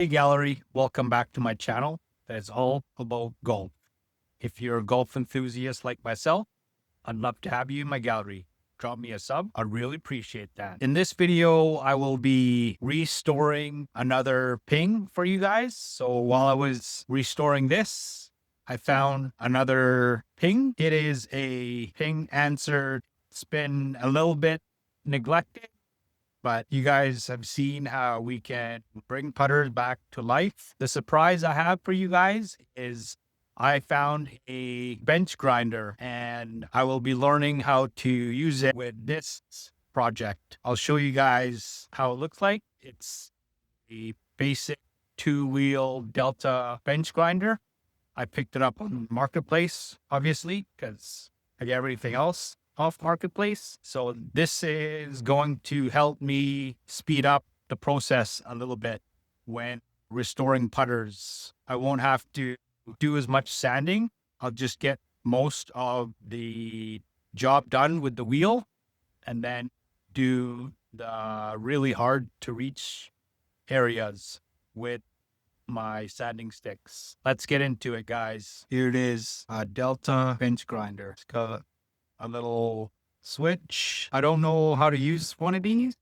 Hey gallery, welcome back to my channel that is all about golf. If you're a golf enthusiast like myself, I'd love to have you in my gallery. Drop me a sub, I'd really appreciate that. In this video, I will be restoring another ping for you guys. So while I was restoring this, I found another ping. It is a ping answer. It's been a little bit neglected, but you guys have seen how we can bring putters back to life. The surprise I have for you guys is I found a bench grinder and I will be learning how to use it with this project. I'll show you guys how it looks like. It's a basic 2-wheel Delta bench grinder. I picked it up on Marketplace, obviously, because I get everything else off Marketplace. So this is going to help me speed up the process a little bit when restoring putters. I won't have to do as much sanding. I'll just get most of the job done with the wheel and then do the really hard to reach areas with my sanding sticks. Let's get into it, guys. Here it is, a Delta bench grinder. It's got a little switch. I don't know how to use one of these,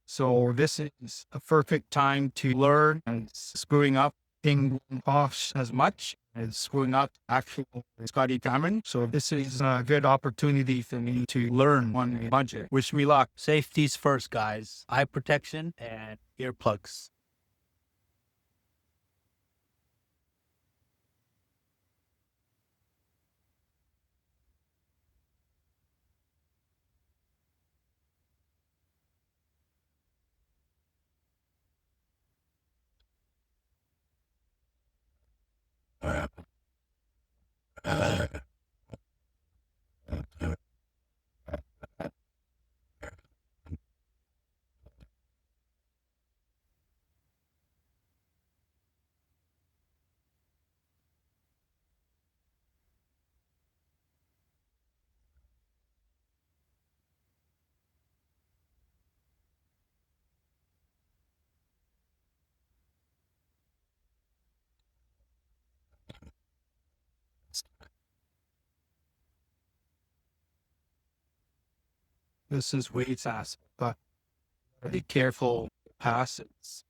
so this is a perfect time to learn and screwing up thing off as much as screwing up actual Scotty Cameron. So this is a good opportunity for me to learn on a budget. Wish me luck. Safety's first, guys. Eye protection and earplugs. This is way fast, but be careful passes.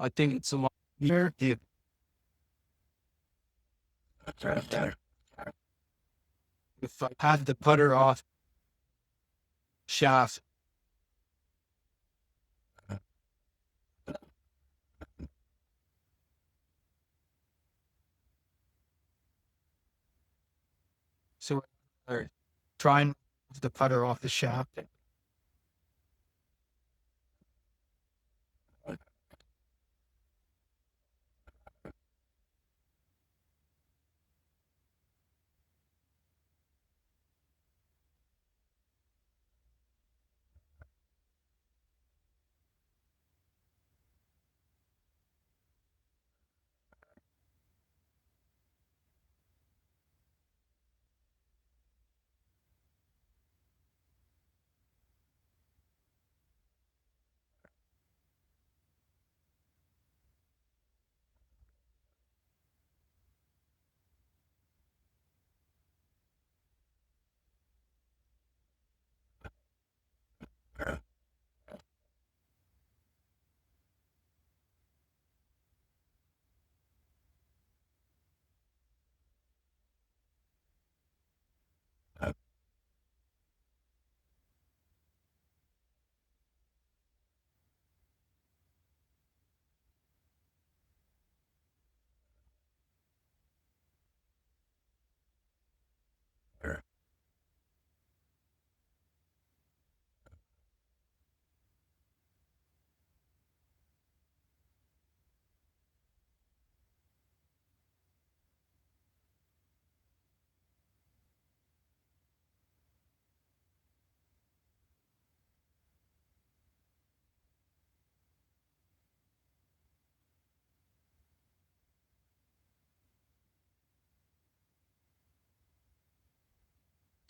I think it's a lot easier if I had the putter off shaft. So try and move the putter off the shaft.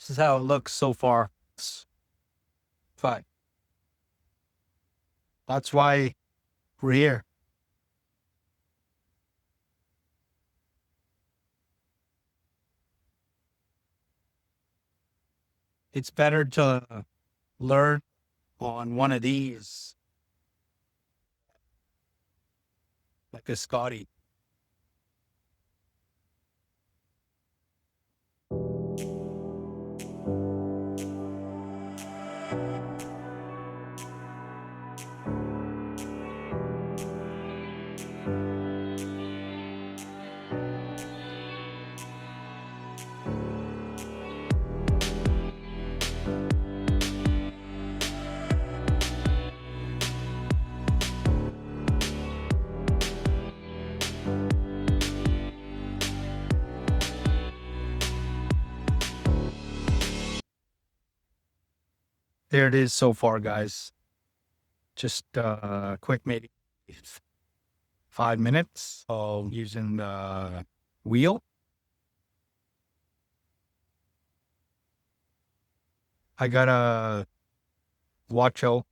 This is how it looks so far. It's fine. That's why we're here. It's better to learn on one of these, like a Scotty. There it is so far, guys. Just quick, maybe 5 minutes of using the wheel. I gotta watch out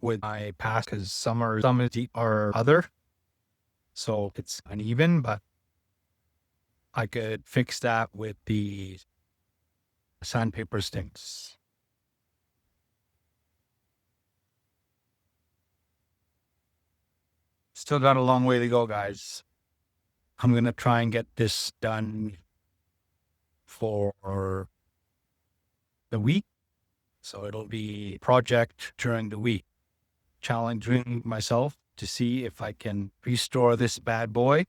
with my pass because some is deep or other, so it's uneven. But I could fix that with the sandpaper sticks. Still got a long way to go, guys. I'm gonna try and get this done for the week, so it'll be project during the week. Challenging myself to see if I can restore this bad boy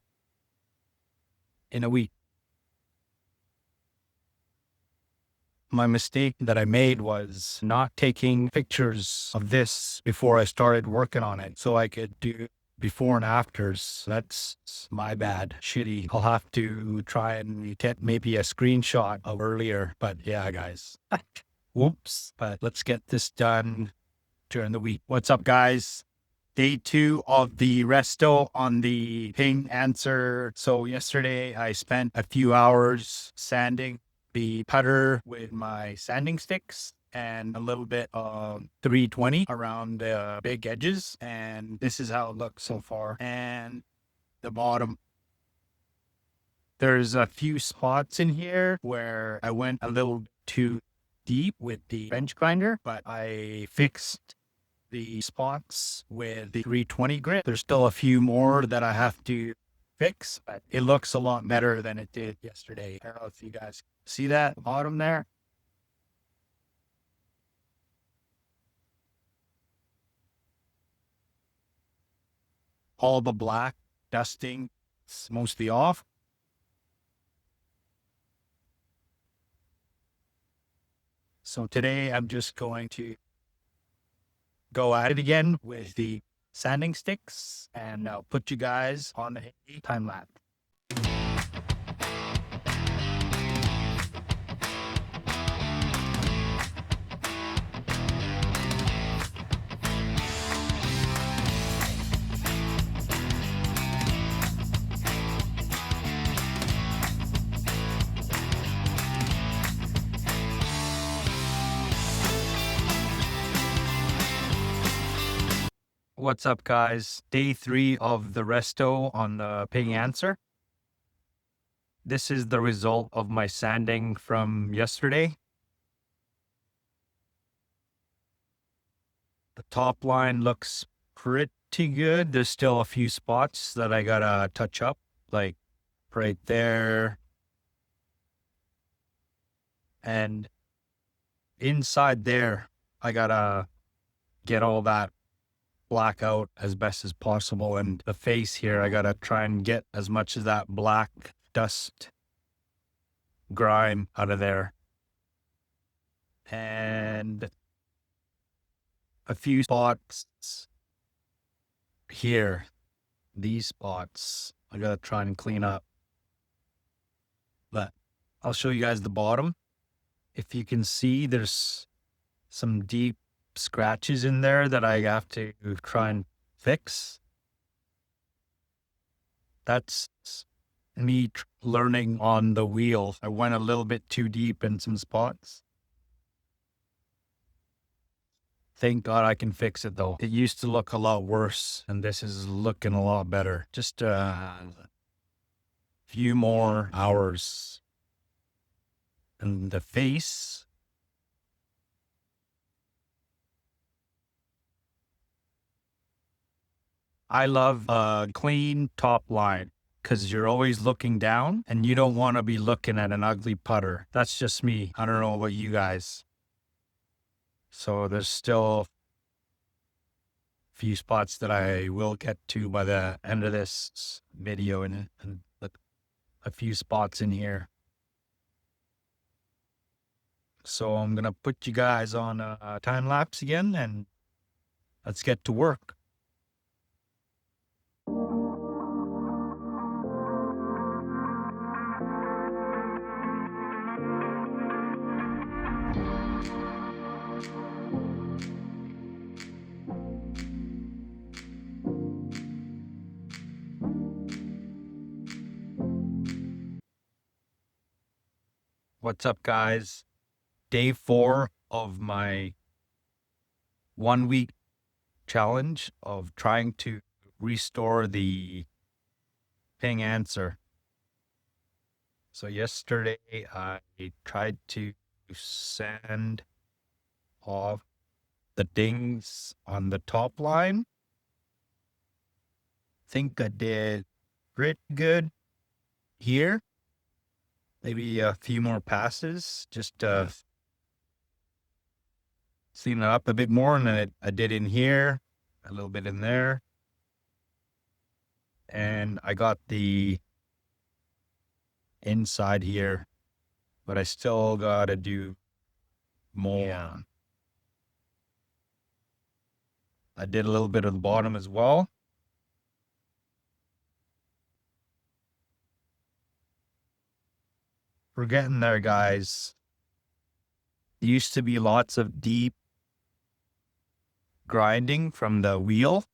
in a week. My mistake that I made was not taking pictures of this before I started working on it so I could do before and afters. That's my bad. Shitty. I'll have to try and get maybe a screenshot of earlier. But yeah, guys. Whoops. But let's get this done during the week. What's up, guys? Day 2 of the resto on the ping answer. So yesterday I spent a few hours sanding the putter with my sanding sticks and a little bit of 320 around the big edges. And this is how it looks so far. And the bottom. There's a few spots in here where I went a little too deep with the bench grinder, but I fixed the spots with the 320 grit. There's still a few more that I have to fix, but it looks a lot better than it did yesterday. I don't know if you guys see that bottom there. All the black dusting is mostly off. So today I'm just going to go at it again with the sanding sticks, and I'll put you guys on the time lapse. What's up, guys? Day 3 of the resto on the ping answer. This is the result of my sanding from yesterday. The top line looks pretty good. There's still a few spots that I gotta touch up, like right there. And inside there, I gotta get all that black out as best as possible. And the face here, I gotta try and get as much of that black dust grime out of there. And a few spots here, these spots, I gotta try and clean up. But I'll show you guys the bottom. If you can see, there's some deep scratches in there that I have to try and fix. That's learning on the wheel. I went a little bit too deep in some spots. Thank God I can fix it though. It used to look a lot worse and this is looking a lot better. Just a few more hours. And the face, I love a clean top line because you're always looking down and you don't want to be looking at an ugly putter. That's just me. I don't know about you guys. So there's still a few spots that I will get to by the end of this video and a few spots in here. So I'm going to put you guys on a time lapse again and let's get to work. What's up, guys? Day 4 of my 1-week challenge of trying to restore the ping answer. So yesterday I tried to sand off the dings on the top line. Think I did pretty good here. Maybe a few more passes, just clean it up a bit more, and then I did in here, a little bit in there. And I got the inside here, but I still gotta do more. Yeah. I did a little bit of the bottom as well. We're getting there, guys. There used to be lots of deep grinding from the wheel,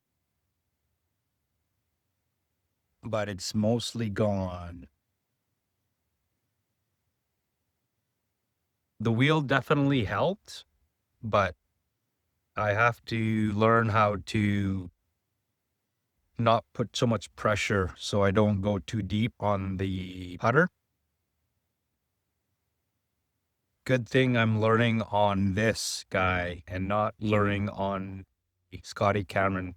but it's mostly gone. The wheel definitely helped, but I have to learn how to not put so much pressure so I don't go too deep on the putter. Good thing I'm learning on this guy and not learning on Scotty Cameron.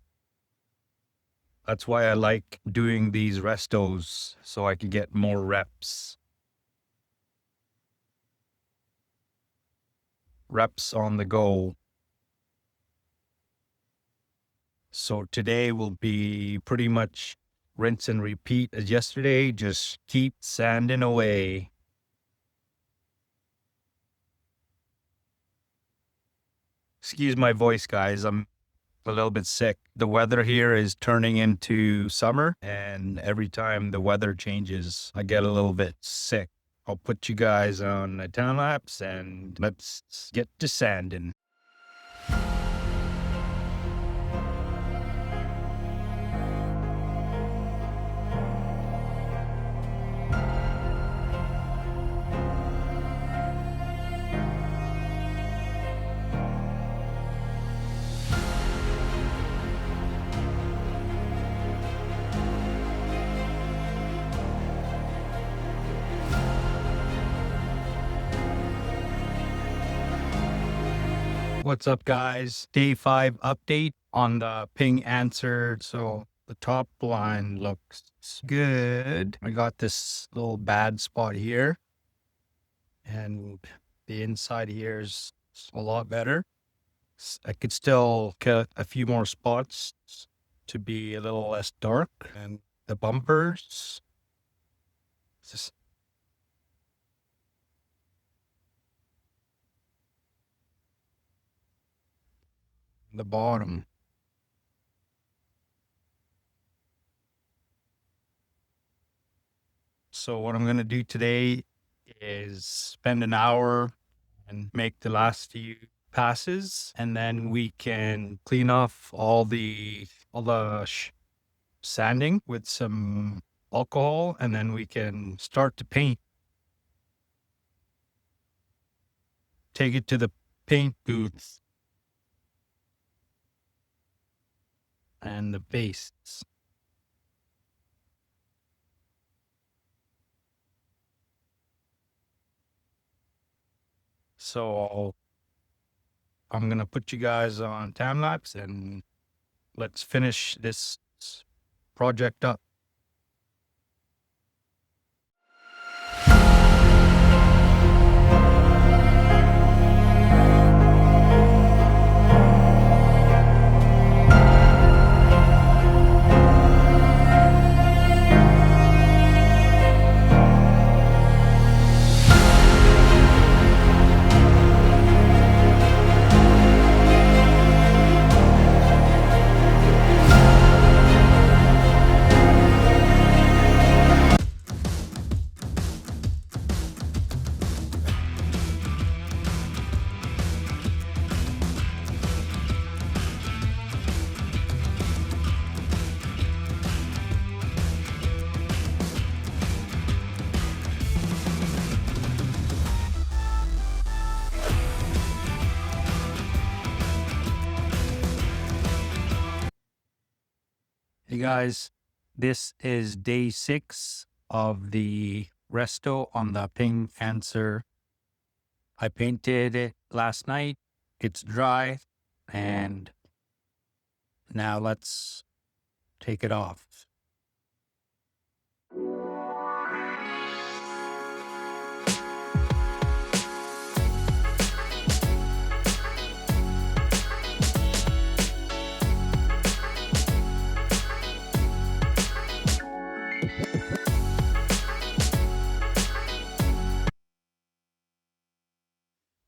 That's why I like doing these restos, so I can get more reps. Reps on the go. So today will be pretty much rinse and repeat as yesterday. Just keep sanding away. Excuse my voice, guys. I'm a little bit sick. The weather here is turning into summer, and every time the weather changes, I get a little bit sick. I'll put you guys on a time lapse and let's get to sanding. What's up, guys? Day 5 update on the ping answer. So the top line looks good. I got this little bad spot here, and the inside here is a lot better. I could still cut a few more spots to be a little less dark, and the bumpers, just the bottom. So what I'm going to do today is spend an hour and make the last few passes, and then we can clean off all the sanding with some alcohol, and then we can start to paint. Take it to the paint booth and the bases. So I'm going to put you guys on time lapse and let's finish this project up. Hey guys, this is day 6 of the resto on the ping answer. I painted it last night. It's dry, and now let's take it off.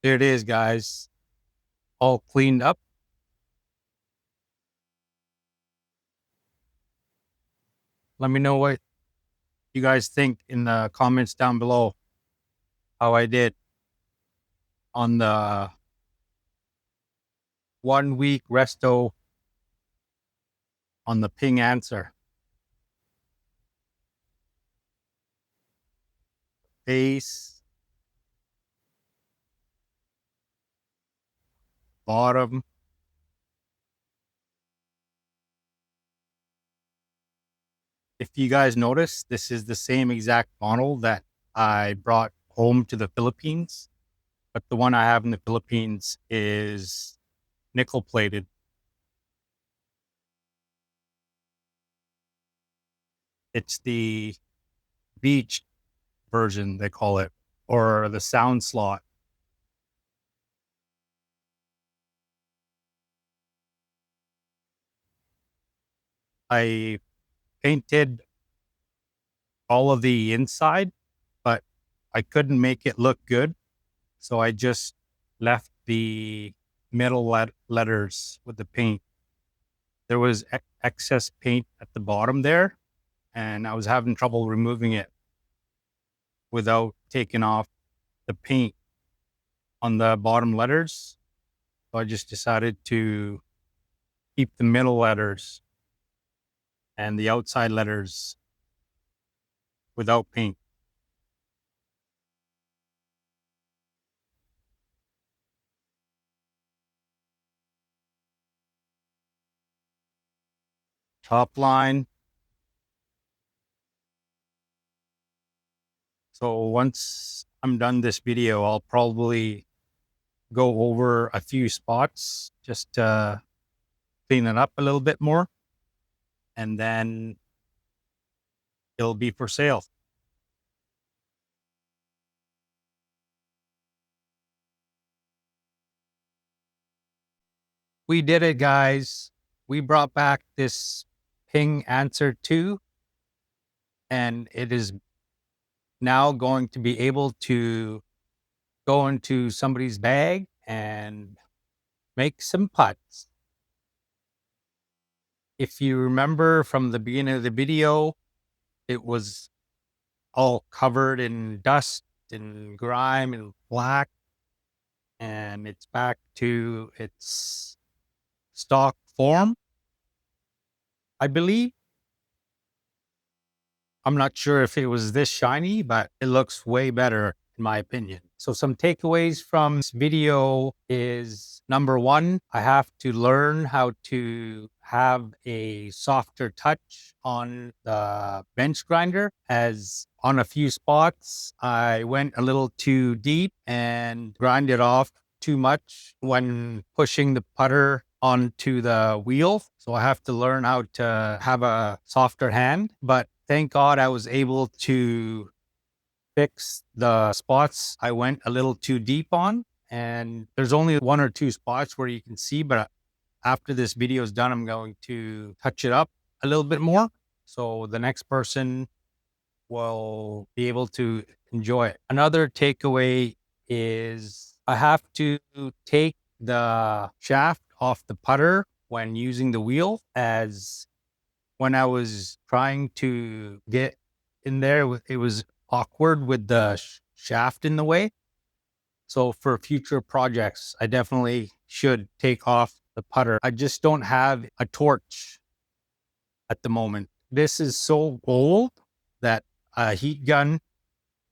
There it is, guys. All cleaned up. Let me know what you guys think in the comments down below how I did on the 1 week resto on the ping answer. Base, bottom. If you guys notice, this is the same exact model that I brought home to the Philippines, but the one I have in the Philippines is nickel plated. It's the beach version, they call it, or the sound slot. I painted all of the inside, but I couldn't make it look good. So I just left the middle letters with the paint. There was excess paint at the bottom there, and I was having trouble removing it without taking off the paint on the bottom letters. So I just decided to keep the middle letters and the outside letters without paint. Top line. So once I'm done this video, I'll probably go over a few spots just to clean it up a little bit more, and then it'll be for sale. We did it, guys. We brought back this ping answer 2, and it is now going to be able to go into somebody's bag and make some putts. If you remember from the beginning of the video, it was all covered in dust and grime and black, and it's back to its stock form, I believe. I'm not sure if it was this shiny, but it looks way better in my opinion. So some takeaways from this video is number one, I have to learn how to have a softer touch on the bench grinder, as on a few spots, I went a little too deep and grinded off too much when pushing the putter onto the wheel. So I have to learn how to have a softer hand. But thank God I was able to fix the spots I went a little too deep on. And there's only one or two spots where you can see, but after this video is done, I'm going to touch it up a little bit more. So the next person will be able to enjoy it. Another takeaway is I have to take the shaft off the putter when using the wheel, as when I was trying to get in there, it was awkward with the shaft in the way. So for future projects, I definitely should take off the putter. I just don't have a torch at the moment. This is so old that a heat gun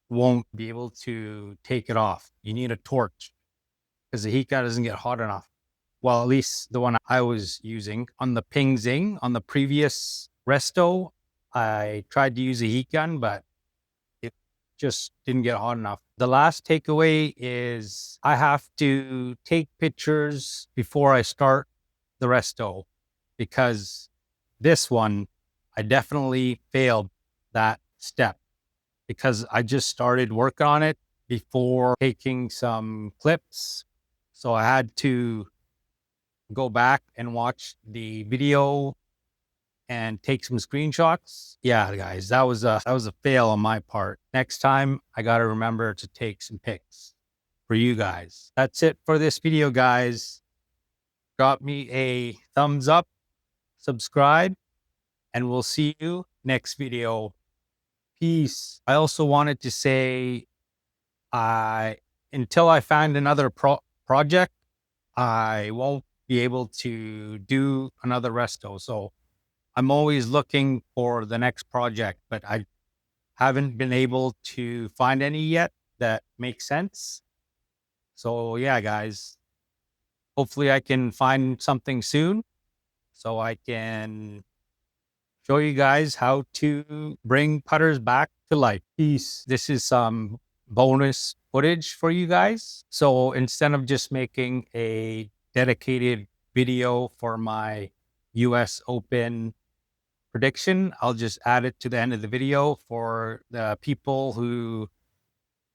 won't be able to take it off. You need a torch because the heat gun doesn't get hot enough. Well, at least the one I was using on the Ping Zing, on the previous resto, I tried to use a heat gun, but it just didn't get hot enough. The last takeaway is I have to take pictures before I start the resto, because this one, I definitely failed that step because I just started work on it before taking some clips. So I had to go back and watch the video and take some screenshots. Yeah, guys, that was a fail on my part. Next time, I got to remember to take some pics for you guys. That's it for this video, guys. Drop me a thumbs up, subscribe, and we'll see you next video. Peace. I also wanted to say, until I find another project, I won't be able to do another resto. So I'm always looking for the next project, but I haven't been able to find any yet that makes sense. So yeah, guys, hopefully I can find something soon so I can show you guys how to bring putters back to life. Peace. This is some bonus footage for you guys. So instead of just making a dedicated video for my US Open prediction, I'll just add it to the end of the video for the people who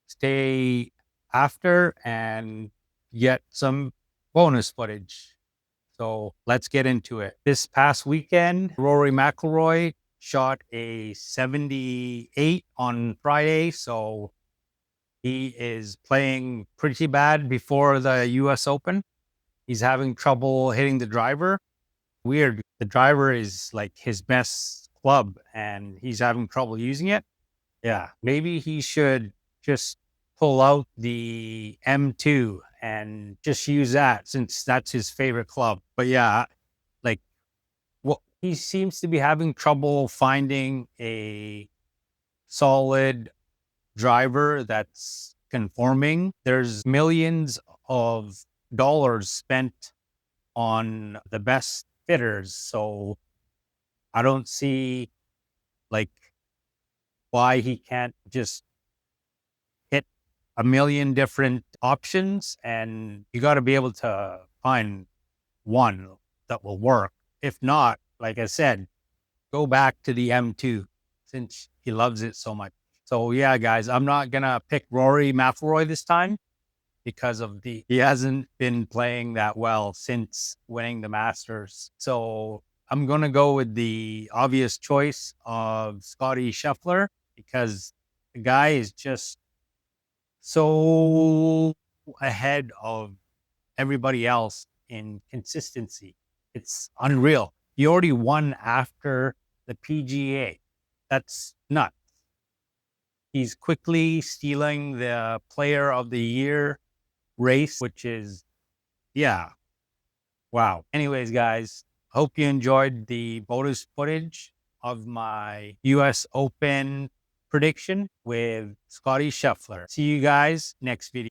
stay after and get some bonus footage. So let's get into it. This past weekend, Rory McIlroy shot a 78 on Friday. So he is playing pretty bad before the US Open. He's having trouble hitting the driver. Weird. The driver is like his best club and he's having trouble using it. Yeah. Maybe he should just pull out the M2 and just use that, since that's his favorite club. But yeah, like, well, he seems to be having trouble finding a solid driver that's conforming. There's millions of dollars spent on the best fitters. So I don't see like why he can't just hit a million different options, and you got to be able to find one that will work. If not, like I said, go back to the M2 since he loves it so much. So yeah, guys, I'm not going to pick Rory McIlroy this time because of he hasn't been playing that well since winning the Masters. So I'm going to go with the obvious choice of Scottie Scheffler, because the guy is just so ahead of everybody else in consistency. It's unreal. He already won after the PGA. That's nuts. He's quickly stealing the Player of the Year race, which is, yeah, wow. Anyways, guys, hope you enjoyed the bonus footage of my US Open prediction with Scotty Scheffler. See you guys next video.